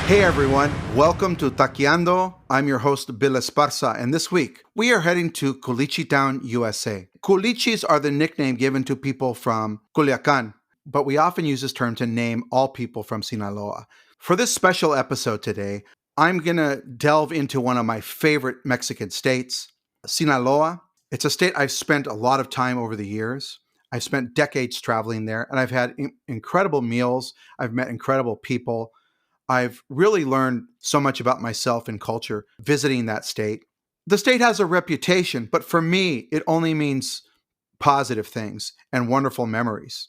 Hey everyone, welcome to Taqueando. I'm your host, Bill Esparza, and this week we are heading to Culichi Town, USA. Culichis are the nickname given to people from Culiacan, but we often use this term to name all people from Sinaloa. For this special episode today, I'm going to delve into one of my favorite Mexican states, Sinaloa. It's a state I've spent a lot of time over the years. I've spent decades traveling there, and I've had incredible meals. I've met incredible people. I've really learned so much about myself and culture visiting that state. The state has a reputation, but for me, it only means positive things and wonderful memories.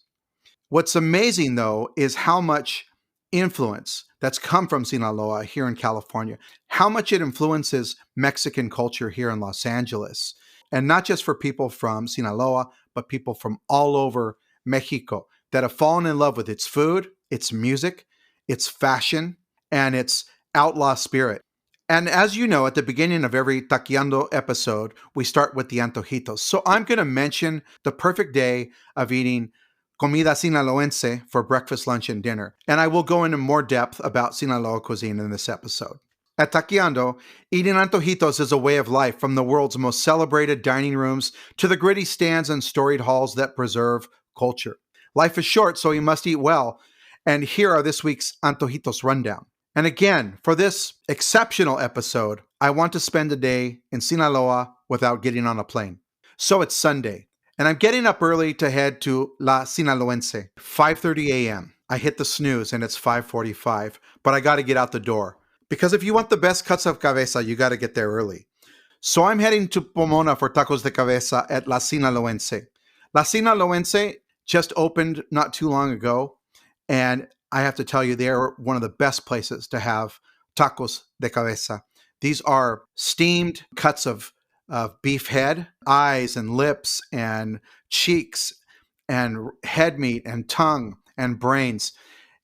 What's amazing, though, is how much influence that's come from Sinaloa here in California, how much it influences Mexican culture here in Los Angeles. And not just for people from Sinaloa, but people from all over Mexico that have fallen in love with its food, its music, its fashion, and its outlaw spirit. And as you know, at the beginning of every Taqueando episode, we start with the antojitos. So I'm going to mention the perfect day of eating comida sinaloense for breakfast, lunch, and dinner. And I will go into more depth about Sinaloa cuisine in this episode. At Taqueando, eating antojitos is a way of life, from the world's most celebrated dining rooms to the gritty stands and storied halls that preserve culture. Life is short, so you must eat well. And here are this week's Antojitos Rundown. And again, for this exceptional episode, I want to spend a day in Sinaloa without getting on a plane. So it's Sunday, and I'm getting up early to head to La Sinaloense, 5:30 a.m. I hit the snooze and it's 5:45, but I got to get out the door. Because if you want the best cuts of cabeza, you got to get there early. So I'm heading to Pomona for tacos de cabeza at La Sinaloense. La Sinaloense just opened not too long ago. And I have to tell you, they are one of the best places to have tacos de cabeza. These are steamed cuts of beef head, eyes and lips and cheeks and head meat and tongue and brains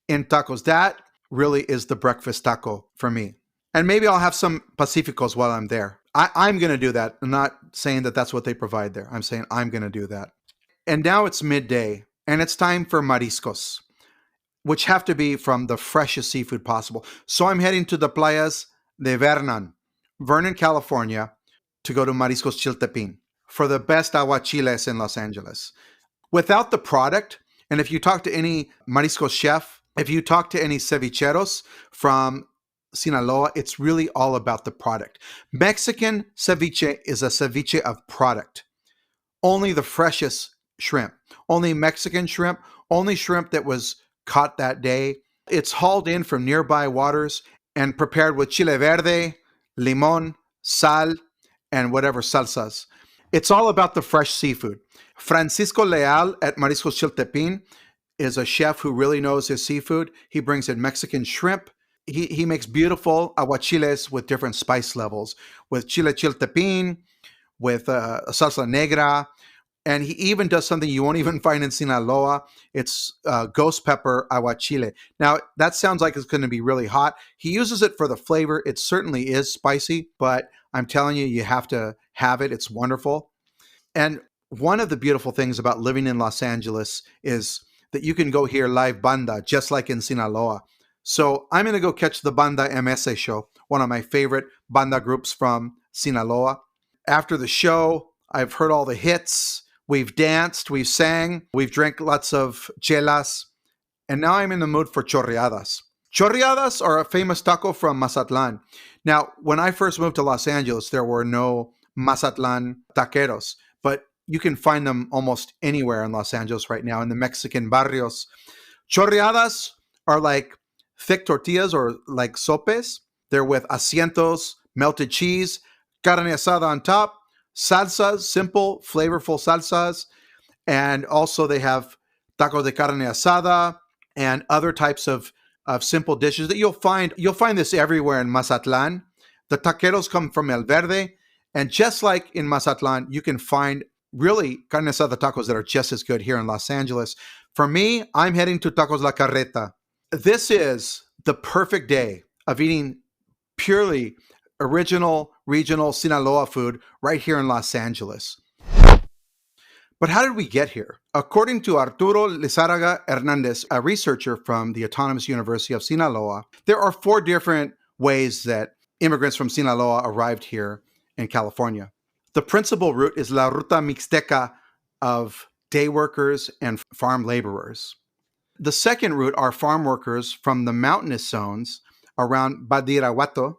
in tacos. That really is the breakfast taco for me. And maybe I'll have some Pacificos while I'm there. I'm going to do that. I'm not saying that that's what they provide there. I'm saying I'm going to do that. And now it's midday, and it's time for mariscos, which have to be from the freshest seafood possible. So I'm heading to the playas de Vernon, California, to go to Mariscos Chiltepin for the best aguachiles in Los Angeles. Without the product, and if you talk to any mariscos chef, if you talk to any cevicheros from Sinaloa, it's really all about the product. Mexican ceviche is a ceviche of product. Only the freshest shrimp, only Mexican shrimp, only shrimp that was caught that day. It's hauled in from nearby waters and prepared with chile verde, limon, sal, and whatever salsas. It's all about the fresh seafood. Francisco Leal at Mariscos Chiltepin is a chef who really knows his seafood. He brings in Mexican shrimp. He makes beautiful aguachiles with different spice levels, with chile chiltepin, with salsa negra. And he even does something you won't even find in Sinaloa. It's ghost pepper aguachile. Now, that sounds like it's going to be really hot. He uses it for the flavor. It certainly is spicy, but I'm telling you, you have to have it. It's wonderful. And one of the beautiful things about living in Los Angeles is that you can go hear live banda, just like in Sinaloa. So I'm going to go catch the Banda MS show, one of my favorite banda groups from Sinaloa. After the show, I've heard all the hits. We've danced, we've sang, we've drank lots of chelas, and now I'm in the mood for chorreadas. Chorreadas are a famous taco from Mazatlan. Now, when I first moved to Los Angeles, there were no Mazatlan taqueros, but you can find them almost anywhere in Los Angeles right now in the Mexican barrios. Chorreadas are like thick tortillas or like sopes. They're with asientos, melted cheese, carne asada on top, salsas, simple, flavorful salsas. And also they have tacos de carne asada and other types of simple dishes that you'll find. You'll find this everywhere in Mazatlan. The taqueros come from El Verde. And just like in Mazatlan, you can find really carne asada tacos that are just as good here in Los Angeles. For me, I'm heading to Tacos La Carreta. This is the perfect day of eating purely original, regional Sinaloa food right here in Los Angeles. But how did we get here? According to Arturo Lizárraga Hernandez, a researcher from the Autonomous University of Sinaloa, there are 4 different ways that immigrants from Sinaloa arrived here in California. The principal route is La Ruta Mixteca of day workers and farm laborers. The second route are farm workers from the mountainous zones around Badiraguato,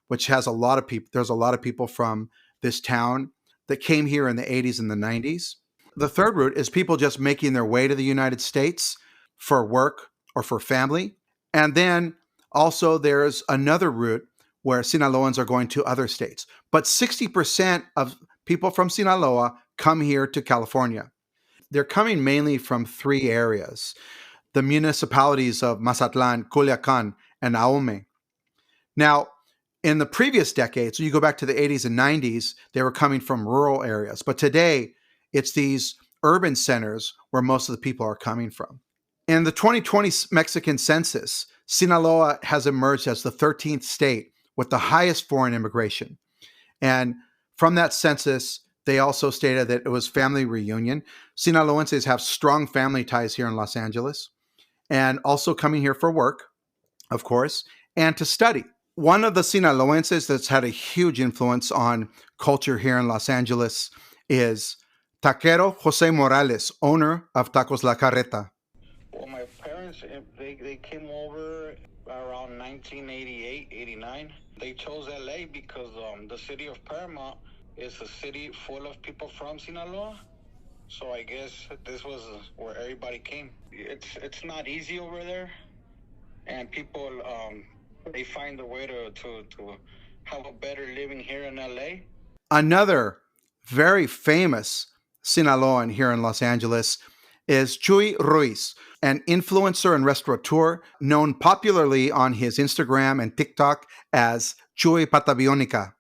which has a lot of people. There's a lot of people from this town that came here in the 80s and the 90s. The third route is people just making their way to the United States for work or for family. And then also there's another route where Sinaloans are going to other states. But 60% of people from Sinaloa come here to California. They're coming mainly from 3 areas: the municipalities of Mazatlan, Culiacan, and Ahome. Now, in the previous decades, so you go back to the 80s and 90s, they were coming from rural areas. But today, it's these urban centers where most of the people are coming from. In the 2020 Mexican census, Sinaloa has emerged as the 13th state with the highest foreign immigration. And from that census, they also stated that it was family reunion. Sinaloenses have strong family ties here in Los Angeles, and also coming here for work, of course, and to study. One of the Sinaloenses that's had a huge influence on culture here in Los Angeles is taquero José Morales, owner of Tacos La Carreta. Well, my parents, they came over around 1988, 89. They chose LA because the city of Paramount is a city full of people from Sinaloa. So I guess this was where everybody came. It's not easy over there, and people they find a way to have a better living here in LA. Another very famous Sinaloan here in Los Angeles is Chuy Ruiz, an influencer and restaurateur known popularly on his Instagram and TikTok as Chuy Patabionica.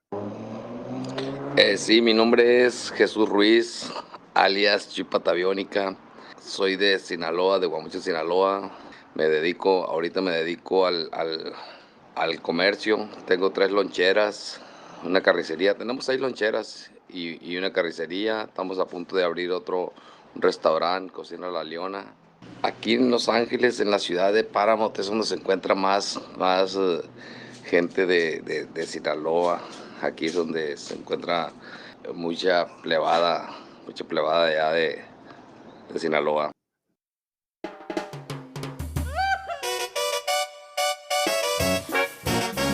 Sí, mi nombre es Jesús Ruiz, alias Chuy Patabionica. Soy de Sinaloa, de Guamuchil, Sinaloa. Ahorita me dedico al comercio. Tengo 3 loncheras, una carnicería. Tenemos 6 loncheras y una carnicería. Estamos a punto de abrir otro restaurante, Cocina La Leona. Aquí en Los Ángeles, en la ciudad de Paramount, es donde se encuentra más gente de Sinaloa. Aquí es donde se encuentra mucha plebada allá de Sinaloa.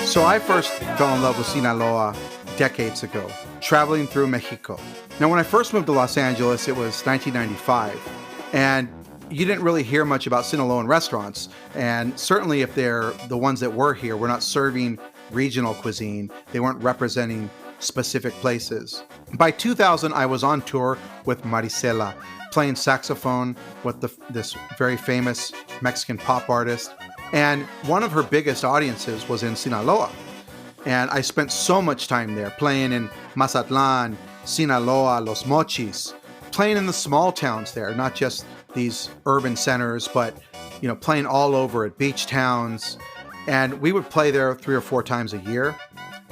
So I first fell in love with Sinaloa decades ago, traveling through Mexico. Now, when I first moved to Los Angeles, it was 1995, and you didn't really hear much about Sinaloan restaurants. And certainly if they're the ones that were here, we're not serving regional cuisine. They weren't representing specific places. By 2000, I was on tour with Marisela, playing saxophone with this very famous Mexican pop artist. And one of her biggest audiences was in Sinaloa. And I spent so much time there, playing in Mazatlan, Sinaloa, Los Mochis, playing in the small towns there, not just these urban centers, but playing all over at beach towns. And we would play there 3 or 4 times a year,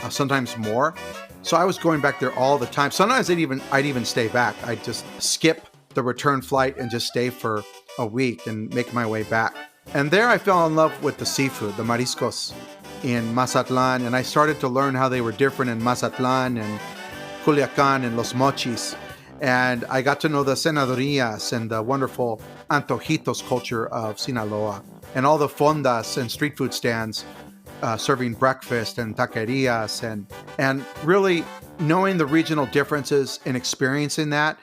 sometimes more. So I was going back there all the time. Sometimes I'd even stay back. I'd just skip the return flight and just stay for a week and make my way back. And there I fell in love with the seafood, the mariscos in Mazatlan. And I started to learn how they were different in Mazatlan and Culiacan and Los Mochis. And I got to know the cenadorias and the wonderful antojitos culture of Sinaloa, and all the fondas and street food stands serving breakfast and taquerias, and really knowing the regional differences and experiencing that.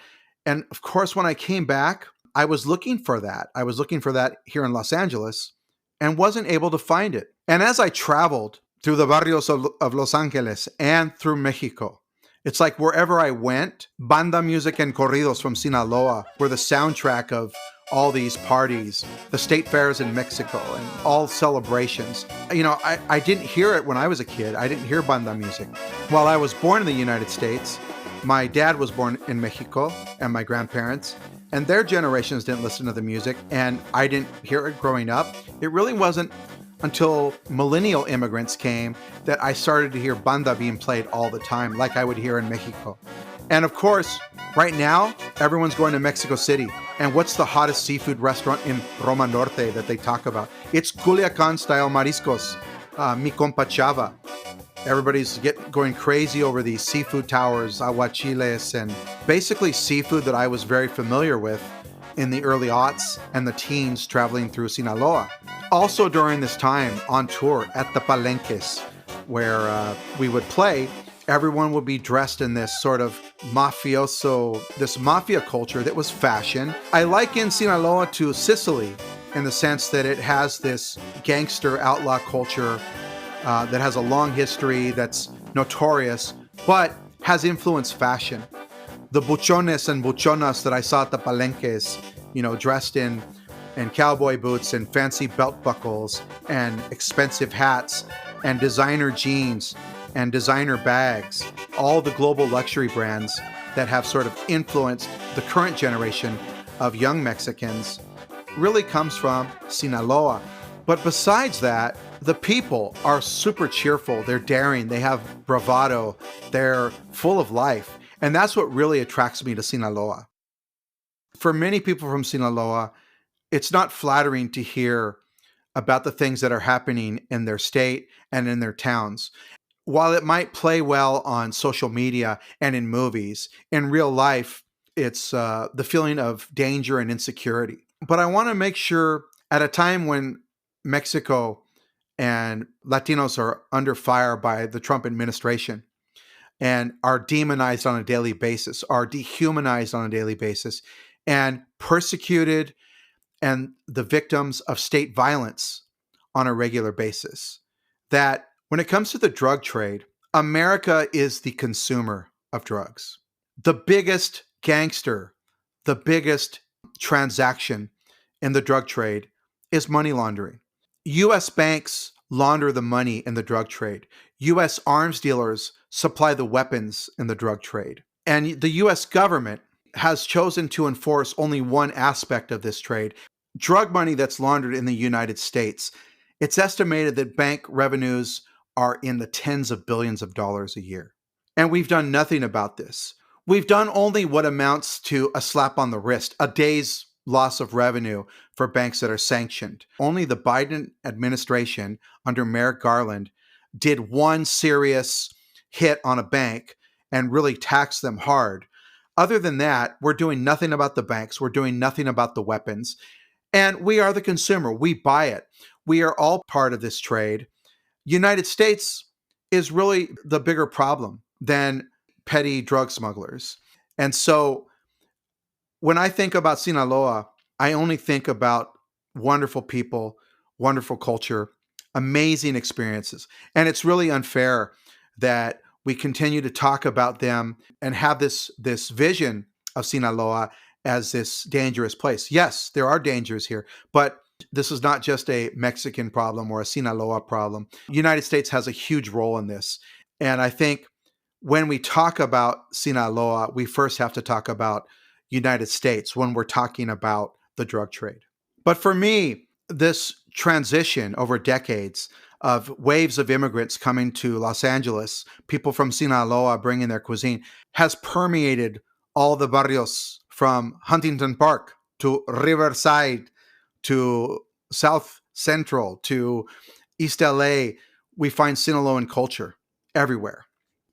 And of course, when I came back, I was looking for that. I was looking for that here in Los Angeles and wasn't able to find it. And as I traveled through the barrios of Los Angeles and through Mexico, it's like wherever I went, banda music and corridos from Sinaloa were the soundtrack of all these parties, the state fairs in Mexico, and all celebrations. I didn't hear it when I was a kid. I didn't hear banda music. While I was born in the United States, my dad was born in Mexico, and my grandparents, and their generations didn't listen to the music, and I didn't hear it growing up. It really wasn't until millennial immigrants came that I started to hear banda being played all the time, like I would hear in Mexico. And of course, right now, everyone's going to Mexico City. And what's the hottest seafood restaurant in Roma Norte that they talk about? It's Culiacan style mariscos, mi compa Chava. Everybody's going crazy over these seafood towers, aguachiles, and basically seafood that I was very familiar with in the early aughts and the teens traveling through Sinaloa. Also during this time on tour at the palenques, where we would play, everyone would be dressed in this sort of mafioso, this mafia culture that was fashion. I liken Sinaloa to Sicily in the sense that it has this gangster outlaw culture that has a long history, that's notorious, but has influenced fashion. The buchones and buchonas that I saw at the palenques, dressed in cowboy boots and fancy belt buckles and expensive hats and designer jeans and designer bags, all the global luxury brands that have sort of influenced the current generation of young Mexicans really comes from Sinaloa. But besides that, the people are super cheerful. They're daring. They have bravado. They're full of life. And that's what really attracts me to Sinaloa. For many people from Sinaloa, it's not flattering to hear about the things that are happening in their state and in their towns. While it might play well on social media and in movies, in real life, it's the feeling of danger and insecurity. But I want to make sure at a time when Mexico and Latinos are under fire by the Trump administration and are demonized on a daily basis, are dehumanized on a daily basis, and persecuted and the victims of state violence on a regular basis. That when it comes to the drug trade, America is the consumer of drugs. The biggest gangster, the biggest transaction in the drug trade is money laundering. U.S. banks launder the money in the drug trade. U.S. arms dealers supply the weapons in the drug trade. And the U.S. government has chosen to enforce only one aspect of this trade, drug money that's laundered in the United States. It's estimated that bank revenues are in the tens of billions of dollars a year. And we've done nothing about this. We've done only what amounts to a slap on the wrist, a day's loss of revenue for banks that are sanctioned. Only the Biden administration under Merrick Garland did one serious hit on a bank and really taxed them hard. Other than that, we're doing nothing about the banks. We're doing nothing about the weapons. And we are the consumer. We buy it. We are all part of this trade. United States is really the bigger problem than petty drug smugglers. And so when I think about Sinaloa, I only think about wonderful people, wonderful culture, amazing experiences. And it's really unfair that we continue to talk about them and have this vision of Sinaloa as this dangerous place. Yes, there are dangers here, but this is not just a Mexican problem or a Sinaloa problem. The United States has a huge role in this. And I think when we talk about Sinaloa, we first have to talk about United States when we're talking about the drug trade. But for me, this transition over decades of waves of immigrants coming to Los Angeles, people from Sinaloa bringing their cuisine, has permeated all the barrios from Huntington Park to Riverside to South Central to East LA. We find Sinaloan culture everywhere.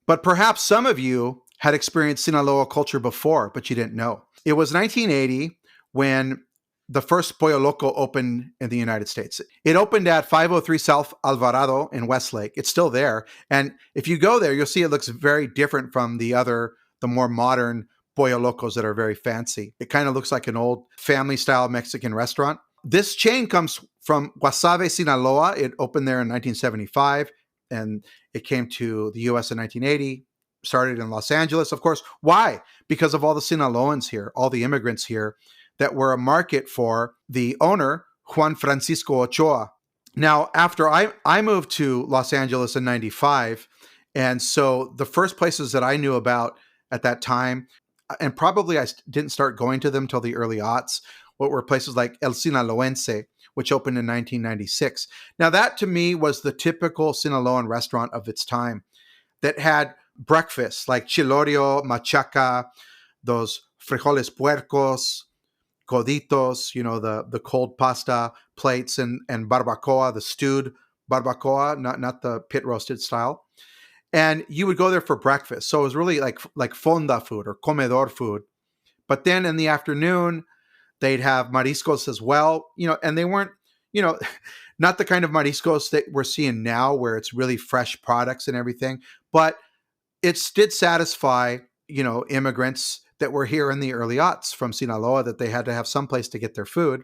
But perhaps some of you had experienced Sinaloa culture before, but you didn't know. It was 1980 when the first Pollo Loco opened in the United States. It opened at 503 South Alvarado in Westlake. It's still there. And if you go there, you'll see it looks very different from the more modern Pollo Locos that are very fancy. It kind of looks like an old family-style Mexican restaurant. This chain comes from Guasave, Sinaloa. It opened there in 1975, and it came to the U.S. in 1980. Started in Los Angeles, of course. Why? Because of all the Sinaloans here, all the immigrants here that were a market for the owner, Juan Francisco Ochoa. Now, after I moved to Los Angeles in 95, and so the first places that I knew about at that time, and probably I didn't start going to them till the early aughts, what were places like El Sinaloense, which opened in 1996. Now, that to me was the typical Sinaloan restaurant of its time that had breakfasts like chilorio, machaca, those frijoles puercos, coditos, the cold pasta plates, and barbacoa, the stewed barbacoa, not the pit roasted style. And you would go there for breakfast. So it was really like fonda food or comedor food. But then in the afternoon, they'd have mariscos as well, and they weren't, you know, not the kind of mariscos that we're seeing now where it's really fresh products and everything, but it did satisfy, immigrants that were here in the early aughts from Sinaloa, that they had to have some place to get their food.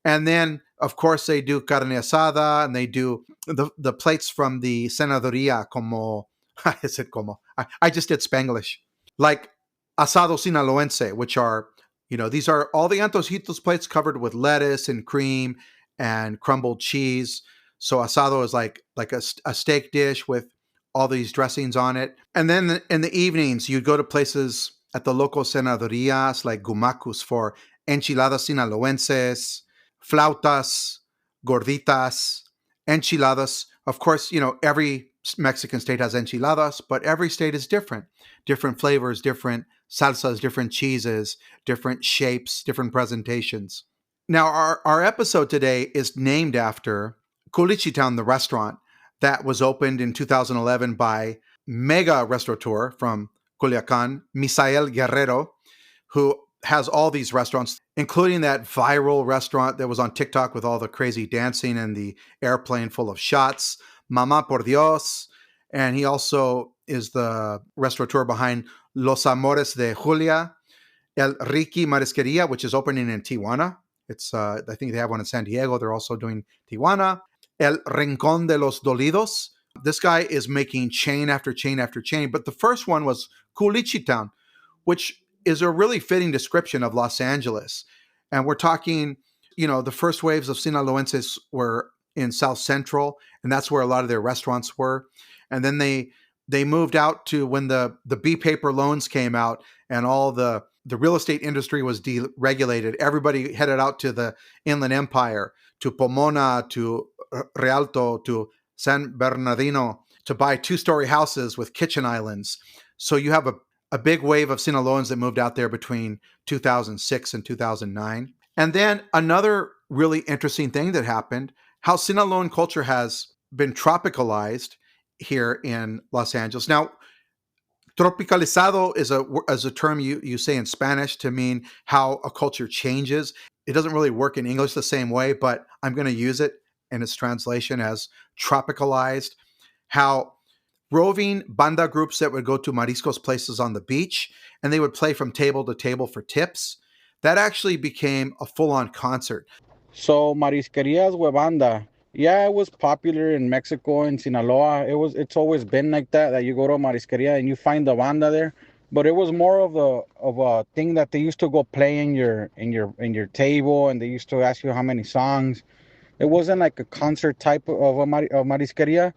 And then, of course, they do carne asada, and they do the plates from the Senadoria, como, I said como, I just did Spanglish, like asado sinaloense, which are, these are all the antojitos plates covered with lettuce and cream and crumbled cheese. So asado is like a steak dish with all these dressings on it. And then in the evenings, you'd go to places at the local senadorias like Gumacus for enchiladas sinaloenses, flautas, gorditas, enchiladas. Of course, every Mexican state has enchiladas, but every state is different. Different flavors, different salsas, different cheeses, different shapes, different presentations. Now, our episode today is named after Culichi Town, the restaurant that was opened in 2011 by mega restaurateur from Culiacan, Misael Guerrero, who has all these restaurants, including that viral restaurant that was on TikTok with all the crazy dancing and the airplane full of shots, Mama por Dios. And he also is the restaurateur behind Los Amores de Julia, El Ricky Marisqueria, which is opening in Tijuana. It's I think they have one in San Diego. They're also doing Tijuana. El Rincón de los Dolidos. This guy is making chain after chain after chain. But the first one was Culichi Town, which is a really fitting description of Los Angeles. And we're talking, the first waves of Sinaloenses were in South Central, and that's where a lot of their restaurants were. And then they moved out to when the B paper loans came out and all the real estate industry was deregulated. Everybody headed out to the Inland Empire, to Pomona, to Rialto, to San Bernardino to buy 2-story houses with kitchen islands. So you have a big wave of Sinaloans that moved out there between 2006 and 2009. And then another really interesting thing that happened, how Sinaloan culture has been tropicalized here in Los Angeles. Now, tropicalizado is a term you say in Spanish to mean how a culture changes. It doesn't really work in English the same way, but I'm going to use it in its translation as tropicalized. How roving banda groups that would go to mariscos places on the beach, and they would play from table to table for tips. That actually became a full-on concert. So Marisquerias Huevanda, yeah, it was popular in Mexico and Sinaloa. It's always been like that you go to a marisqueria and you find the banda there. But it was more of a thing that they used to go play in your table, and they used to ask you how many songs. It wasn't like a concert type of a marisqueria.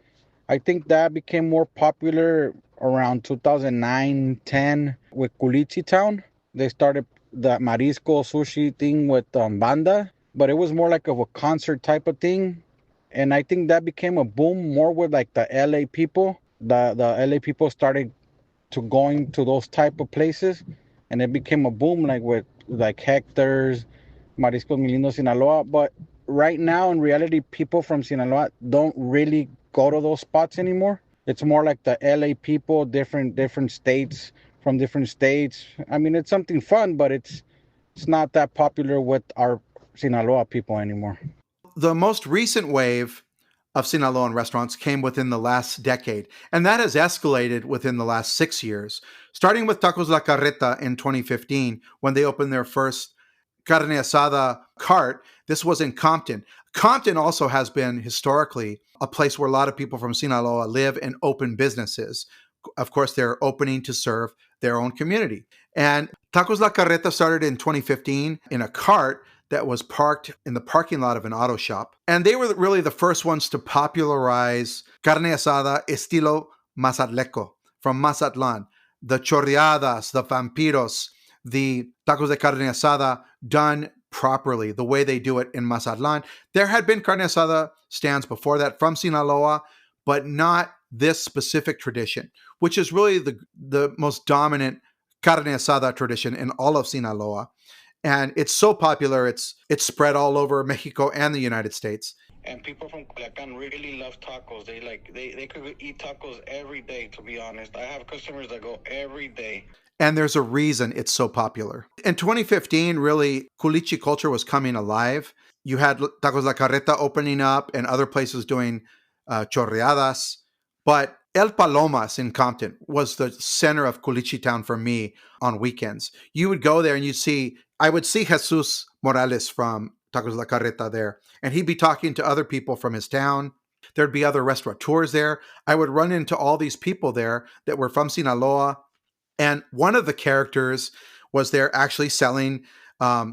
I think that became more popular around 2009, 10 with Culichi Town. They started the marisco sushi thing with banda, but it was more like of a concert type of thing. And I think that became a boom more with like the LA people. The LA people started to going to those type of places, and it became a boom like with like Hector's, Mariscos Mi Lindo Sinaloa. But right now, in reality, people from Sinaloa don't really go to those spots anymore. It's more like the LA people, different states, from different states. I mean, it's something fun, but it's not that popular with our Sinaloa people anymore. The most recent wave of Sinaloan restaurants came within the last decade, and that has escalated within the last 6 years, starting with Tacos La Carreta in 2015 when they opened their first carne asada cart. This was in Compton. Compton also has been historically a place where a lot of people from Sinaloa live and open businesses. Of course, they're opening to serve their own community. And Tacos La Carreta started in 2015 in a cart that was parked in the parking lot of an auto shop. And they were really the first ones to popularize carne asada estilo Mazatleco from Mazatlan. The chorreadas, the vampiros, the tacos de carne asada done properly, the way they do it in Mazatlan. There had been carne asada stands before that from Sinaloa, but not this specific tradition, which is really the most dominant carne asada tradition in all of Sinaloa. And it's so popular, it's spread all over Mexico and the United States. And people from Culiacan really love tacos. They could eat tacos every day, to be honest. I have customers that go every day. And there's a reason it's so popular. In 2015, really, Culichi culture was coming alive. You had Tacos La Carreta opening up and other places doing chorreadas. But El Palomas in Compton was the center of Culichi town for me on weekends. You would go there and I would see Jesus Morales from Tacos La Carreta there, and he'd be talking to other people from his town. There'd be other restaurateurs there. I would run into all these people there that were from Sinaloa. And one of the characters was there actually selling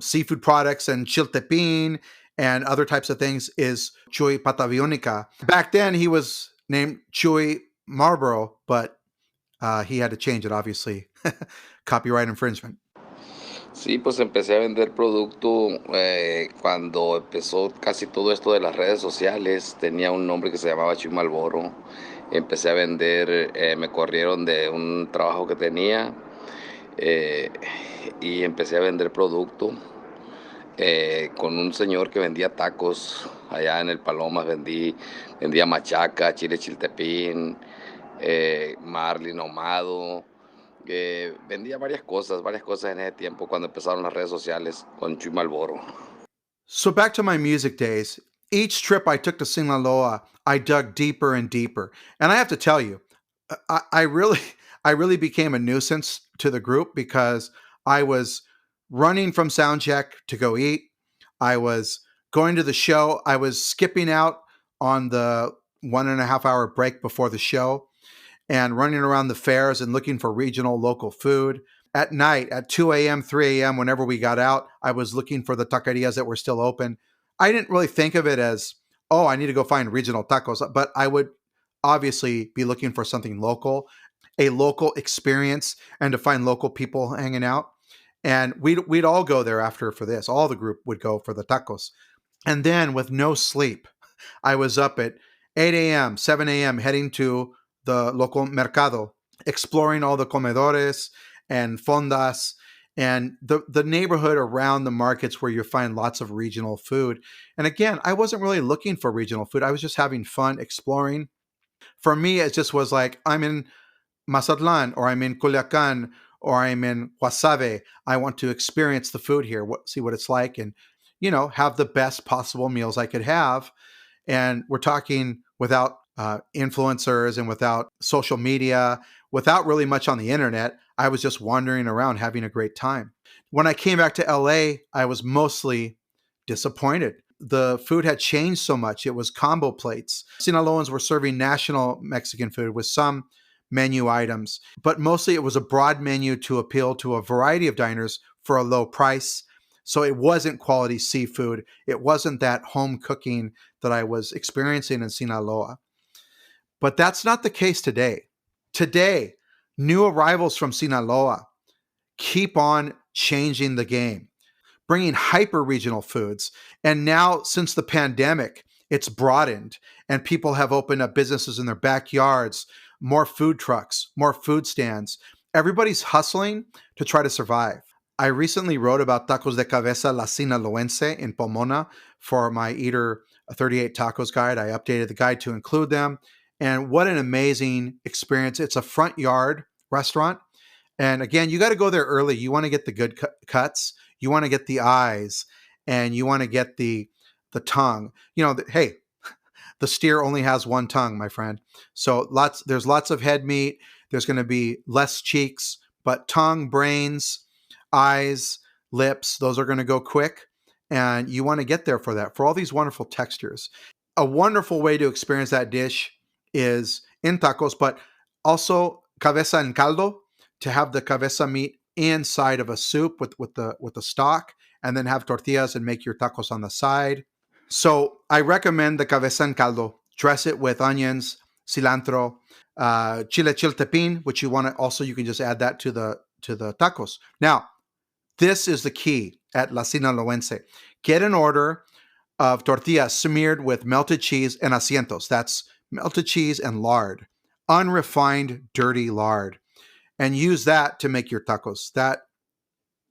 seafood products and chiltepín and other types of things is Chuy Patabionica. Back then, he was named Chuy Marlboro, but he had to change it, obviously. Copyright infringement. Sí, pues empecé a vender producto cuando empezó casi todo esto de las redes sociales. Tenía un nombre que se llamaba Chuy Malboro. Empecé a vender, me corrieron de un trabajo que tenía y empecé a vender producto con un señor que vendía tacos allá en el Palomas. Vendía machaca, chile chiltepín, marlin ahumado. Vendía varias cosas en ese tiempo cuando empezaron las redes sociales con Chuy Malboro. So back to my music days. Each trip I took to Sinaloa, I dug deeper and deeper. And I have to tell you, I really became a nuisance to the group because I was running from sound check to go eat. I was going to the show. I was skipping out on the 1.5 hour break before the show and running around the fairs and looking for regional local food. At night, at 2 a.m., 3 a.m., whenever we got out, I was looking for the taquerias that were still open. I didn't really think of it as, oh, I need to go find regional tacos, but I would obviously be looking for something local, a local experience, and to find local people hanging out. And we'd all go there after for this. All the group would go for the tacos. And then with no sleep, I was up at 8 a.m., 7 a.m., heading to the local mercado, exploring all the comedores and fondas and the neighborhood around the markets where you find lots of regional food. And again, I wasn't really looking for regional food. I was just having fun exploring. For me, it just was like, I'm in Mazatlan or I'm in Culiacan or I'm in Guasave. I want to experience the food here, see what it's like, and, have the best possible meals I could have. And we're talking without influencers and without social media, without really much on the internet. I was just wandering around having a great time. When I came back to LA, I was mostly disappointed. The food had changed so much. It was combo plates. Sinaloans were serving national Mexican food with some menu items, but mostly it was a broad menu to appeal to a variety of diners for a low price. So it wasn't quality seafood. It wasn't that home cooking that I was experiencing in Sinaloa. But that's not the case today. Today, new arrivals from Sinaloa keep on changing the game, bringing hyper-regional foods. And now, since the pandemic, it's broadened and people have opened up businesses in their backyards, more food trucks, more food stands. Everybody's hustling to try to survive. I recently wrote about tacos de cabeza la Sinaloense in Pomona for my Eater 38 Tacos guide. I updated the guide to include them. And what an amazing experience. It's a front yard restaurant. And again, you got to go there early. You want to get the good cuts. You want to get the eyes and you want to get the tongue. Hey, the steer only has one tongue, my friend. So there's lots of head meat. There's going to be less cheeks, but tongue, brains, eyes, lips, those are going to go quick. And you want to get there for that, for all these wonderful textures. A wonderful way to experience that dish is in tacos, but also cabeza en caldo, to have the cabeza meat inside of a soup with the stock, and then have tortillas and make your tacos on the side. So I recommend the cabeza en caldo. Dress it with onions, cilantro, chile chiltepín, which you can just add that to the tacos. Now, this is the key at La Sinaloense. Get an order of tortillas smeared with melted cheese and asientos. That's melted cheese and lard. unrefined, dirty lard, and use that to make your tacos. That,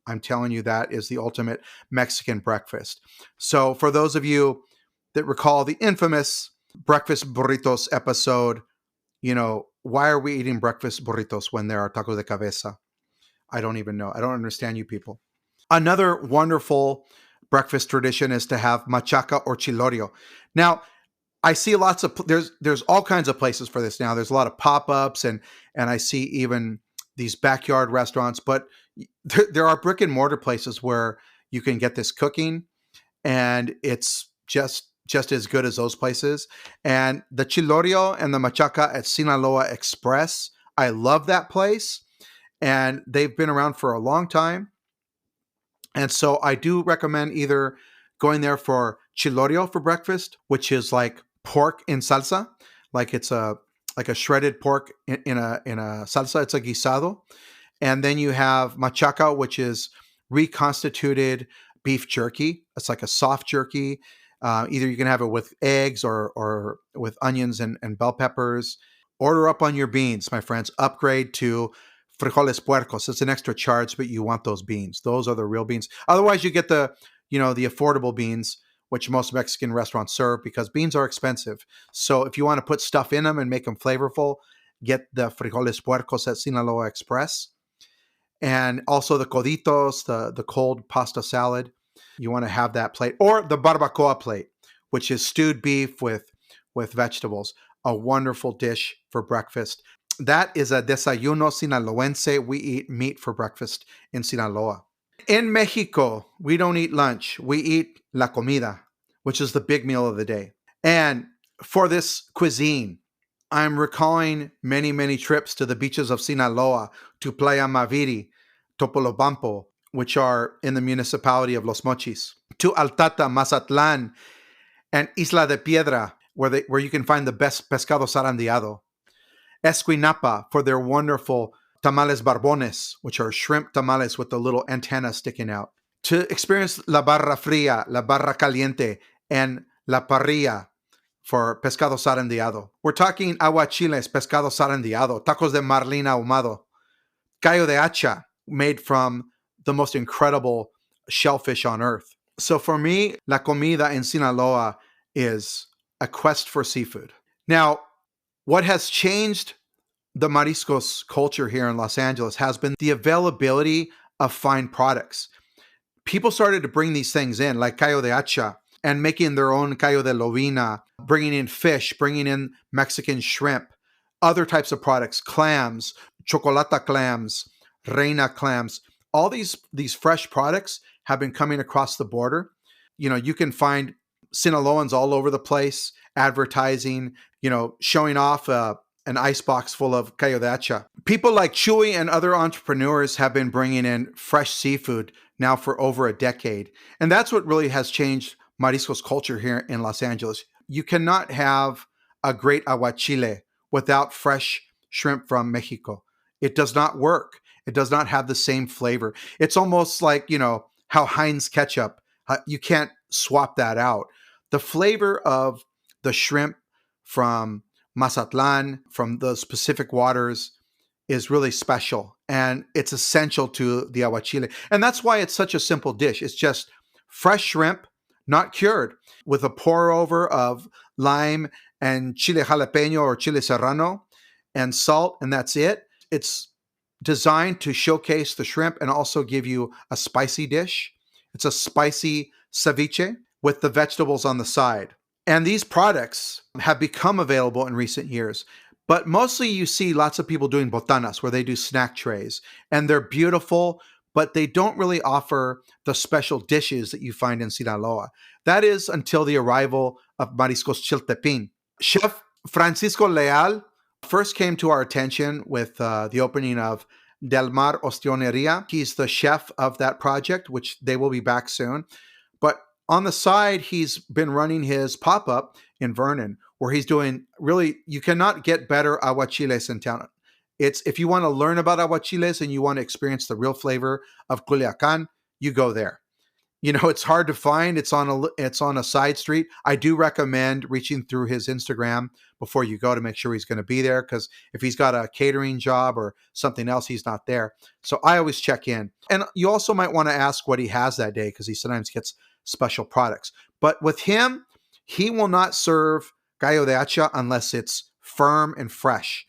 I'm telling you, that is the ultimate Mexican breakfast. So for those of you that recall the infamous breakfast burritos episode, why are we eating breakfast burritos when there are tacos de cabeza? I don't even know. I don't understand you people. Another wonderful breakfast tradition is to have machaca or chilorio. Now, I see lots of there's all kinds of places for this now. There's a lot of pop-ups and I see even these backyard restaurants, but there are brick and mortar places where you can get this cooking, and it's just as good as those places. And the chilorio and the machaca at Sinaloa Express, I love that place, and they've been around for a long time. And so I do recommend either going there for chilorio for breakfast, which is like pork in salsa, like it's a shredded pork in a salsa. It's a guisado. And then you have machaca, which is reconstituted beef jerky. It's like a soft jerky. Either you can have it with eggs or with onions and bell peppers. Order up on your beans, my friends. Upgrade to frijoles puercos. It's an extra charge, but you want those beans. Those are the real beans. Otherwise, you get the affordable beans, which most Mexican restaurants serve, because beans are expensive. So if you want to put stuff in them and make them flavorful, get the frijoles puercos at Sinaloa Express. And also the coditos, the cold pasta salad. You want to have that plate. Or the barbacoa plate, which is stewed beef with vegetables. A wonderful dish for breakfast. That is a desayuno sinaloense. We eat meat for breakfast in Sinaloa. In Mexico, we don't eat lunch. We eat la comida, which is the big meal of the day. And for this cuisine, I'm recalling many, many trips to the beaches of Sinaloa, to Playa Maviri, Topolobampo, which are in the municipality of Los Mochis, to Altata, Mazatlan, and Isla de Piedra, where you can find the best pescado zarandeado. Esquinapa for their wonderful tamales barbones, which are shrimp tamales with the little antenna sticking out. To experience la barra fría, la barra caliente, and la parrilla for pescado zarandeado. We're talking aguachiles, pescado zarandeado, tacos de marlin ahumado, callo de hacha, made from the most incredible shellfish on earth. So for me, la comida in Sinaloa is a quest for seafood. Now, what has changed the mariscos culture here in Los Angeles has been the availability of fine products. People started to bring these things in, like callo de hacha, and making their own callo de lobina, bringing in fish, bringing in Mexican shrimp, other types of products, clams, chocolata clams, reina clams. All these fresh products have been coming across the border. You can find Sinaloans all over the place advertising, showing off an icebox full of callo de hacha. People like Chuy and other entrepreneurs have been bringing in fresh seafood now for over a decade. And that's what really has changed mariscos culture here in Los Angeles. You cannot have a great aguachile without fresh shrimp from Mexico. It does not work. It does not have the same flavor. It's almost like, how Heinz ketchup, you can't swap that out. The flavor of the shrimp from Mazatlan, from those Pacific waters, is really special, and it's essential to the aguachile. And that's why it's such a simple dish. It's just fresh shrimp, not cured, with a pour over of lime and chile jalapeno or chile serrano and salt, and that's it. It's designed to showcase the shrimp and also give you a spicy dish. It's a spicy ceviche with the vegetables on the side. And these products have become available in recent years. But mostly you see lots of people doing botanas, where they do snack trays. And they're beautiful, but they don't really offer the special dishes that you find in Sinaloa. That is until the arrival of Mariscos Chiltepin. Chef Francisco Leal first came to our attention with the opening of Del Mar Ostionería. He's the chef of that project, which they will be back soon. But on the side, he's been running his pop-up in Vernon, where he's doing really, you cannot get better aguachiles in town. If you want to learn about aguachiles and you want to experience the real flavor of Culiacan, you go there. It's hard to find. It's on a side street. I do recommend reaching through his Instagram before you go to make sure he's going to be there, because if he's got a catering job or something else, he's not there. So I always check in. And you also might want to ask what he has that day, because he sometimes gets special products. But with him, he will not serve gallo de hacha unless it's firm and fresh.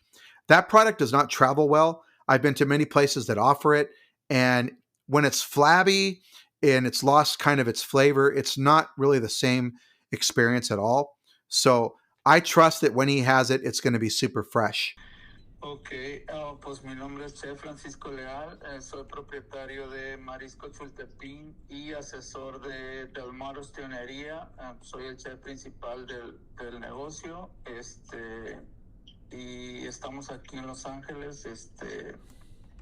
That product does not travel well. I've been to many places that offer it, and when it's flabby and it's lost kind of its flavor, it's not really the same experience at all. So I trust that when he has it, it's going to be super fresh. Ok, pues mi nombre es Chef Francisco Leal, soy propietario de Marisco Chultepín y asesor del Mar Ostionería. Soy el chef principal del negocio, y estamos aquí en Los Ángeles,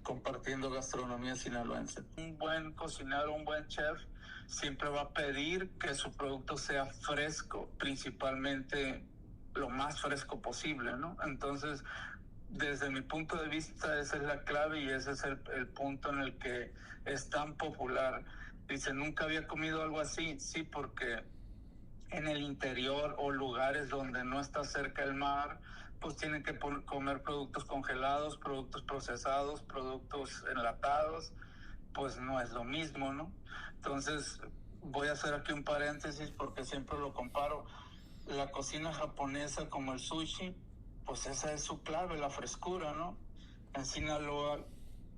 compartiendo gastronomía sinaloense. Un buen cocinero, un buen chef, siempre va a pedir que su producto sea fresco, principalmente lo más fresco posible, ¿no? Entonces, desde mi punto de vista, esa es la clave y ese es el punto en el que es tan popular. Dice, nunca había comido algo así. Sí, porque en el interior o lugares donde no está cerca el mar, pues tienen que comer productos congelados, productos procesados, productos enlatados, pues no es lo mismo, ¿no? Entonces, voy a hacer aquí un paréntesis porque siempre lo comparo. La cocina japonesa, como el sushi, pues esa es su clave, la frescura, ¿no? En Sinaloa,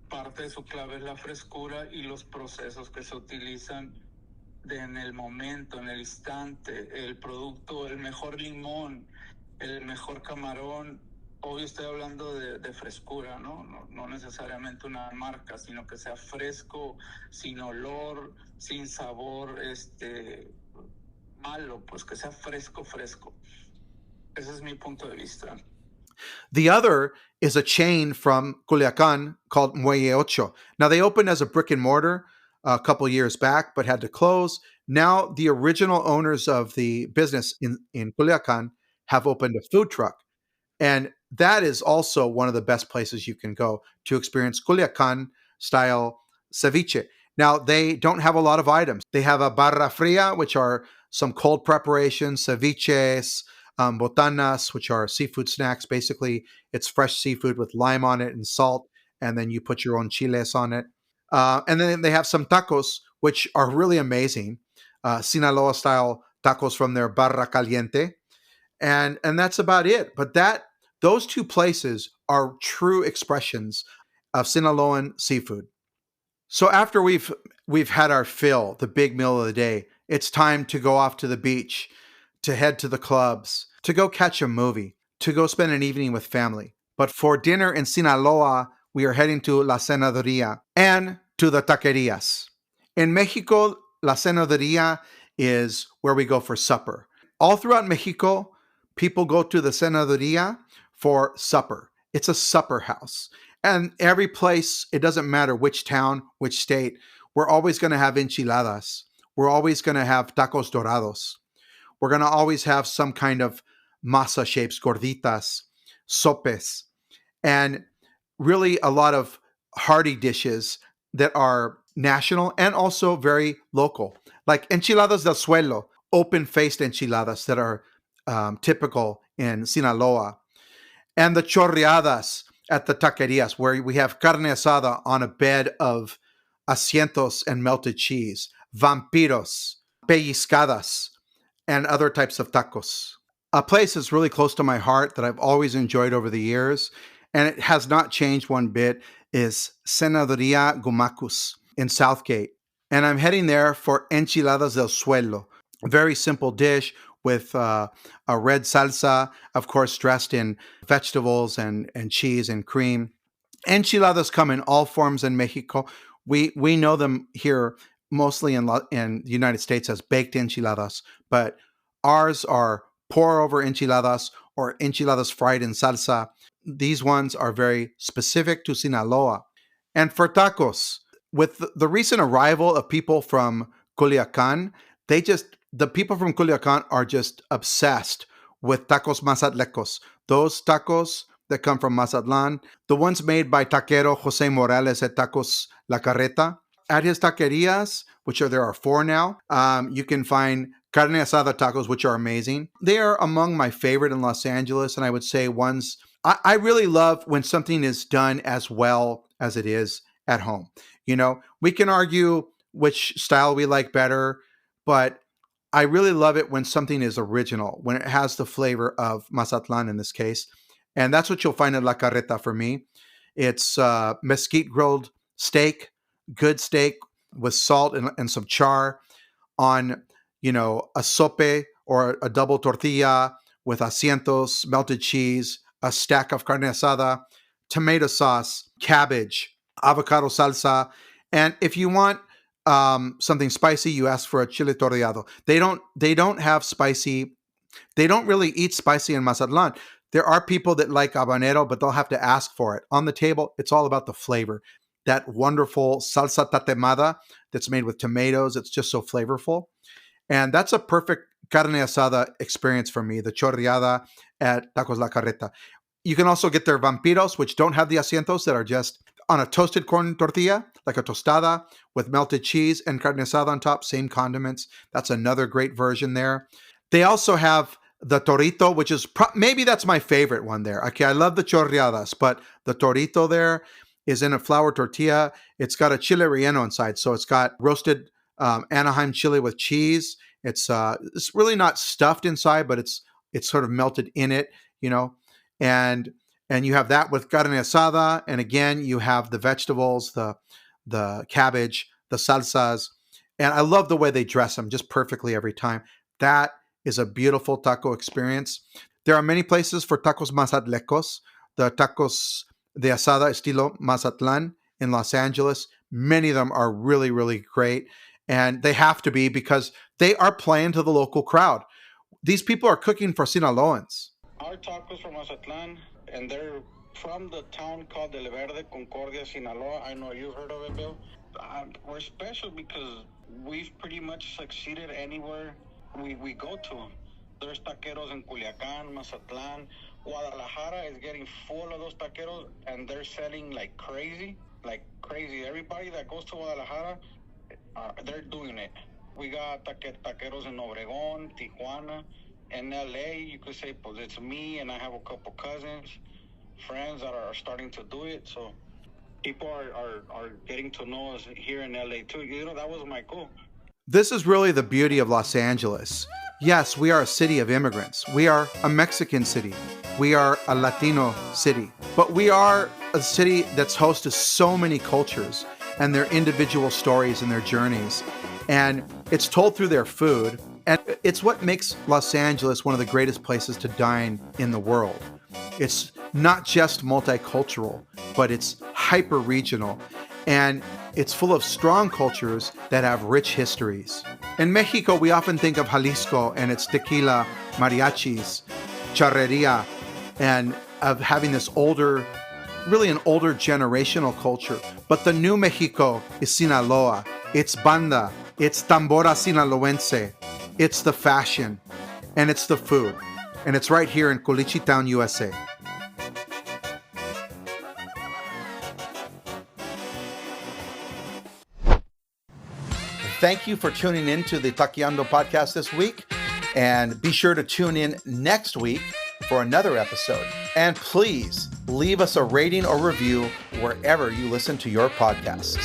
parte de su clave es la frescura y los procesos que se utilizan en el momento, en el instante, el producto, el mejor limón, el mejor camarón. Obvio estoy hablando de frescura, ¿no? No necesariamente una marca, sino que sea fresco, sin olor, sin sabor, malo, pues que sea fresco, fresco. Ese es mi punto de vista. The other is a chain from Culiacan called Muelle Ocho. Now, they opened as a brick and mortar a couple years back, but had to close. Now, the original owners of the business in Culiacan have opened a food truck. And that is also one of the best places you can go to experience Culiacan style ceviche. Now, they don't have a lot of items. They have a barra fria, which are some cold preparations, ceviches, botanas, which are seafood snacks. Basically, it's fresh seafood with lime on it and salt, and then you put your own chiles on it. And then they have some tacos, which are really amazing. Sinaloa style tacos from their barra caliente. And that's about it. But those two places are true expressions of Sinaloan seafood. So after we've had our fill, the big meal of the day, it's time to go off to the beach, to head to the clubs, to go catch a movie, to go spend an evening with family. But for dinner in Sinaloa, we are heading to La Cenaduría and to the taquerias. In Mexico, La Cenaduría is where we go for supper. All throughout Mexico, people go to the Cenaduría for supper. It's a supper house. And every place, it doesn't matter which town, which state, we're always going to have enchiladas. We're always going to have tacos dorados. We're going to always have some kind of masa shapes, gorditas, sopes, and really a lot of hearty dishes that are national and also very local, like enchiladas del suelo, open-faced enchiladas that are typical in Sinaloa, and the chorreadas at the taquerias, where we have carne asada on a bed of asientos and melted cheese, vampiros, pellizcadas, and other types of tacos. A place that's really close to my heart that I've always enjoyed over the years, and it has not changed one bit, is Cenaduría Gumacus in Southgate. And I'm heading there for enchiladas del suelo, a very simple dish with a red salsa, of course, dressed in vegetables and cheese and cream. Enchiladas come in all forms in Mexico. We know them here mostly in the United States as baked enchiladas, but ours are pour over enchiladas or enchiladas fried in salsa. These ones are very specific to Sinaloa. And for tacos, with the recent arrival of people from Culiacan, the people from Culiacan are just obsessed with tacos mazatlecos. Those tacos that come from Mazatlan, the ones made by taquero José Morales at Tacos La Carreta. At his taquerias, there are 4 now, you can find carne asada tacos, which are amazing. They are among my favorite in Los Angeles, and I would say ones I really love when something is done as well as it is at home. We can argue which style we like better, but I really love it when something is original, when it has the flavor of Mazatlan in this case. And that's what you'll find at La Carreta for me. It's mesquite grilled steak, good steak with salt and some char on, a sope or a double tortilla with asientos, melted cheese, a stack of carne asada, tomato sauce, cabbage, avocado salsa. And if you want something spicy, you ask for a chile torreado. They don't have spicy. They don't really eat spicy in Mazatlan. There are people that like habanero, but they'll have to ask for it. On the table, it's all about the flavor. That wonderful salsa tatemada that's made with tomatoes. It's just so flavorful. And that's a perfect carne asada experience for me, the chorreada at Tacos La Carreta. You can also get their vampiros, which don't have the asientos, that are just on a toasted corn tortilla, like a tostada with melted cheese and carne asada on top, same condiments. That's another great version there. They also have the torito, which is maybe that's my favorite one there. Okay, I love the chorreadas, but the torito there is in a flour tortilla. It's got a chile relleno inside, so it's got roasted Anaheim chili with cheese. It's really not stuffed inside, but it's sort of melted in it, and you have that with carne asada, and again you have the vegetables, the cabbage, the salsas, and I love the way they dress them just perfectly every time. That is a beautiful taco experience. There are many places for tacos mazatlecos, the tacos de asada estilo Mazatlan in Los Angeles. Many of them are really, really great. And they have to be because they are playing to the local crowd. These people are cooking for Sinaloans. Our tacos from Mazatlan, and they're from the town called Del Verde, Concordia, Sinaloa. I know you've heard of it, Bill. We're special because we've pretty much succeeded anywhere we go to. There's taqueros in Culiacan, Mazatlan. Guadalajara is getting full of those taqueros, and they're selling like crazy. Everybody that goes to Guadalajara, they're doing it. We got taqueros in Obregón, Tijuana, in LA. You could say, pues it's me, and I have a couple cousins, friends that are starting to do it. So people are getting to know us here in LA too. That was my goal. This is really the beauty of Los Angeles. Yes, we are a city of immigrants. We are a Mexican city. We are a Latino city. But we are a city that's host to so many cultures and their individual stories and their journeys. And it's told through their food. And it's what makes Los Angeles one of the greatest places to dine in the world. It's not just multicultural, but it's hyper-regional. And it's full of strong cultures that have rich histories. In Mexico, we often think of Jalisco and its tequila, mariachis, charreria, and of having this older generational culture. But the new Mexico is Sinaloa. It's banda. It's tambora sinaloense. It's the fashion. And it's the food. And it's right here in Culichi Town, USA. Thank you for tuning in to the Taqueando podcast this week. And be sure to tune in next week for another episode. And please leave us a rating or review wherever you listen to your podcasts.